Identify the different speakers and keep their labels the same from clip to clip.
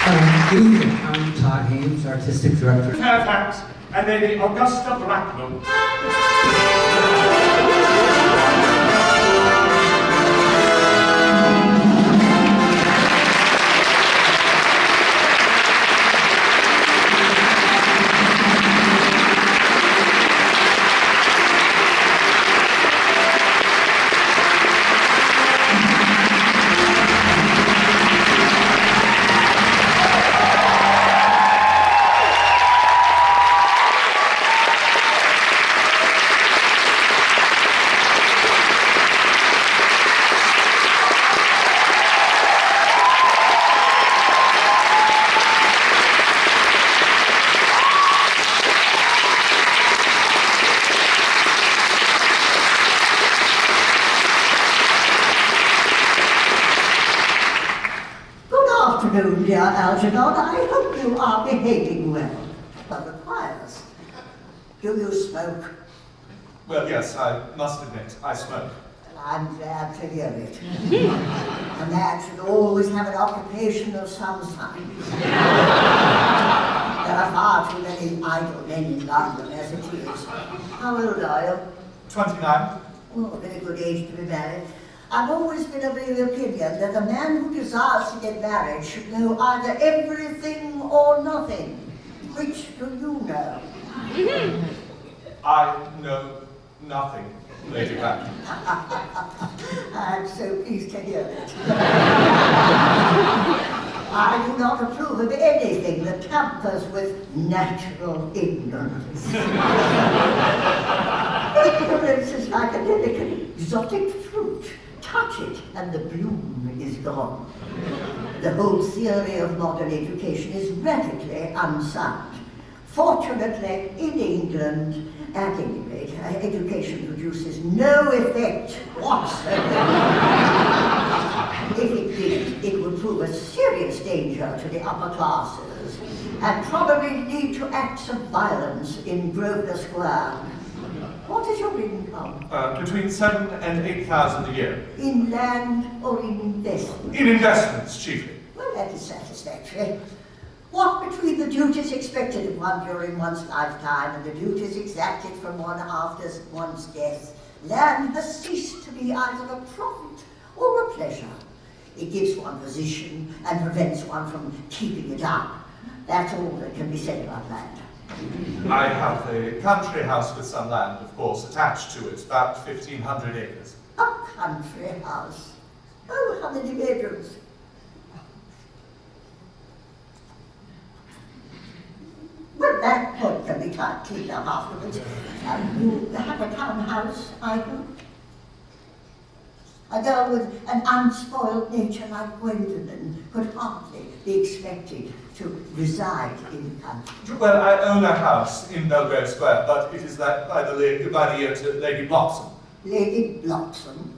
Speaker 1: Good evening, I'm Todd Haynes, Artistic Director.
Speaker 2: Fairfax and Lady Augusta Bracknell.
Speaker 3: Dear Algernon, I hope you are behaving well. But the choirs. Do you smoke?
Speaker 2: Well, yes, I must admit, I smoke.
Speaker 3: Well, I'm glad to hear it. A man should always have an occupation of some kind. There are far too many idle men in London as it is. How old are you?
Speaker 2: 29.
Speaker 3: Oh, a very good age to be married. I've always been of the opinion that a man who desires to get married should know either everything or nothing. Which do you know?
Speaker 2: I know nothing, Lady Bracknell.
Speaker 3: I'm so pleased to hear it. I do not approve of anything that tampers with natural ignorance. Ignorance is like a delicate exotic fruit. Touch it, and the bloom is gone. The whole theory of modern education is radically unsound. Fortunately, in England, at any rate, education produces no effect whatsoever. If it did, it would prove a serious danger to the upper classes, and probably lead to acts of violence in Grosvenor Square. What is your income?
Speaker 2: Between 7,000 and 8,000 a year.
Speaker 3: In land or in investment?
Speaker 2: In investments, chiefly.
Speaker 3: Well, that is satisfactory. What between the duties expected of one during one's lifetime and the duties exacted from one after one's death, land has ceased to be either a profit or a pleasure. It gives one position and prevents one from keeping it up. That's all that can be said about land.
Speaker 2: I have a country house with some land, of course, attached to it, about 1,500 acres.
Speaker 3: A country house? Oh, how many bedrooms? Well, that point can be cleaned up afterwards. You have a townhouse, I hope? A girl with an unspoiled nature like Gwendolyn could hardly be expected to reside in the country.
Speaker 2: Well, I own a house in Belgrave Square, but it is let by the year to Lady Bloxham.
Speaker 3: Lady Bloxham?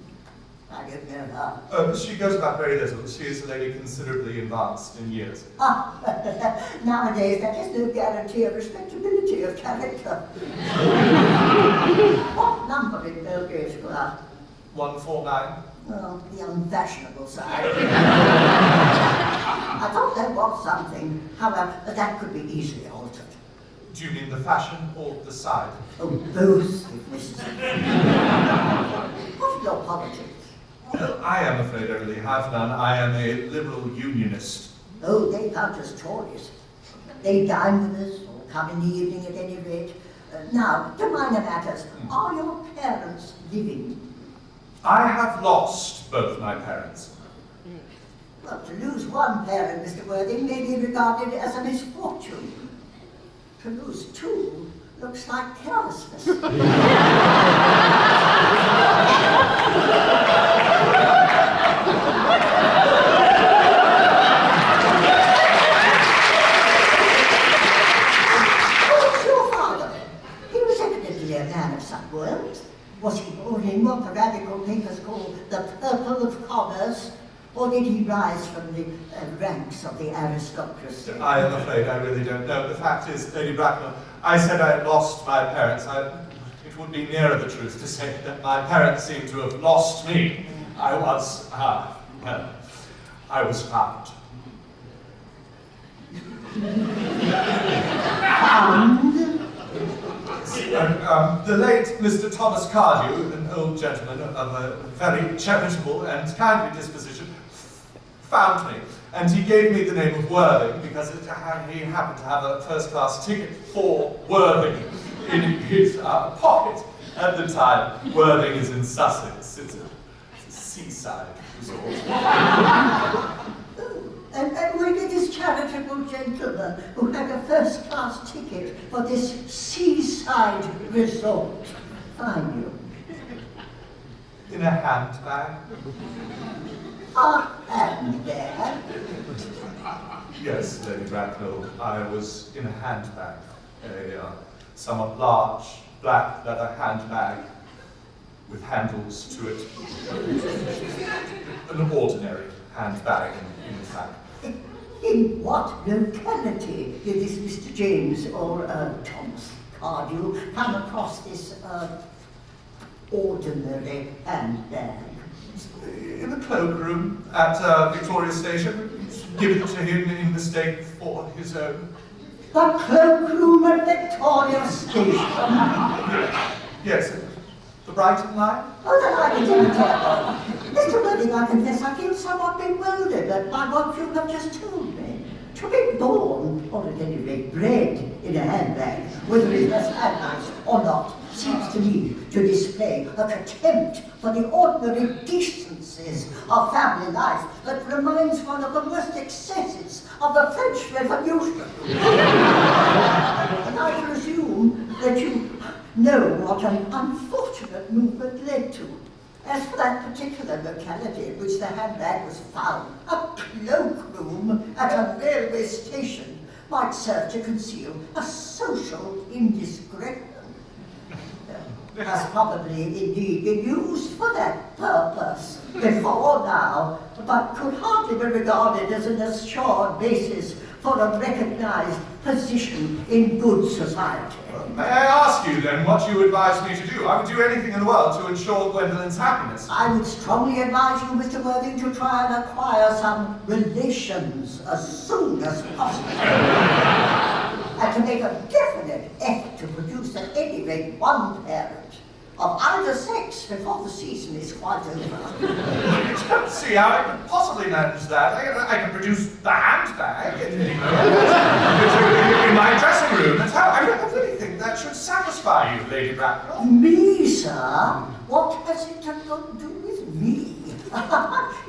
Speaker 3: I don't know her.
Speaker 2: She goes about very little. She is a lady considerably advanced in years.
Speaker 3: Ah, nowadays that is no guarantee of respectability of character. What number in Belgrave Square?
Speaker 2: 149.
Speaker 3: Oh, the unfashionable side. I thought there was something, however, that could be easily altered.
Speaker 2: Do you mean the fashion or the side?
Speaker 3: Oh, both, if necessary. What are your politics?
Speaker 2: Well, I am afraid I really have none. I am a liberal unionist.
Speaker 3: Oh, they count as Tories. They dine with us, or come in the evening at any rate. Now, to minor matters, are your parents living?
Speaker 2: I have lost both my parents.
Speaker 3: Well, to lose one parent, Mr. Worthing, may be regarded as a misfortune. To lose two looks like carelessness. Who's your father? He was evidently a man of some world. Was he born in what the radical papers call the purple of commerce, or did he rise from the ranks of the aristocracy?
Speaker 2: I am afraid I really don't know. The fact is, Lady Bracknell, I said I had lost my parents. It would be nearer the truth to say that my parents seem to have lost me. I was found.
Speaker 3: Found?
Speaker 2: The late Mr. Thomas Cardew, an old gentleman of a very charitable and kindly disposition, found me. And he gave me the name of Worthing because he happened to have a first-class ticket for Worthing in his pocket at the time. Worthing is in Sussex. It's a seaside resort.
Speaker 3: And when did this charitable gentleman who had a first-class ticket for this seaside resort find you?
Speaker 2: In a handbag.
Speaker 3: A handbag?
Speaker 2: Yes, Lady Bracknell, I was in a handbag. A somewhat large black leather handbag with handles to it. An ordinary handbag, in fact.
Speaker 3: In what locality did this Mr. James or Thomas Cardew come across this ordinary handbag?
Speaker 2: In the cloakroom at Victoria Station. It's given to him in mistake for his own.
Speaker 3: The cloakroom at Victoria Station?
Speaker 2: Yes, the Brighton line.
Speaker 3: Oh, then I didn't tell. Mr. Worthing, I confess I feel somewhat bewildered by what you have just told me. To be born, or at any rate bred, in a handbag, whether it has handles or not, seems to me to display a contempt for the ordinary decencies of family life that reminds one of the worst excesses of the French Revolution. And I presume that you know what an unfortunate movement led to. As for that particular locality in which the handbag was found, a cloakroom at a railway station might serve to conceal a social indiscretion. Has probably indeed been used for that purpose before now, but could hardly be regarded as an assured basis for a recognized position in good society.
Speaker 2: May I ask you then what you advise me to do? I would do anything in the world to ensure Gwendolyn's happiness.
Speaker 3: I would strongly advise you, Mr. Worthing, to try and acquire some relations as soon as possible. And to make a definite effort to produce at any rate one parent of either sex before the season is quite over.
Speaker 2: I don't see how I could possibly manage that. I can produce the handbag at any moment. In my dressing room. That's how I really think that should satisfy you, Lady Bracknell.
Speaker 3: Me, sir? What has it got to do with me?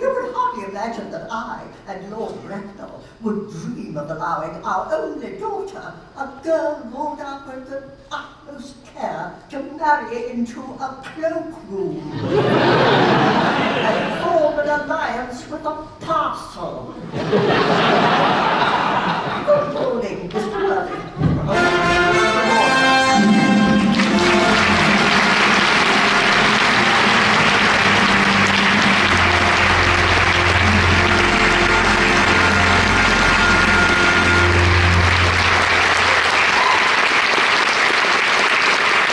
Speaker 3: You can hardly imagine that I and Lord Bracknell would dream of allowing our only daughter, a girl brought up with the utmost care, to marry into a cloakroom and form an alliance with a parcel.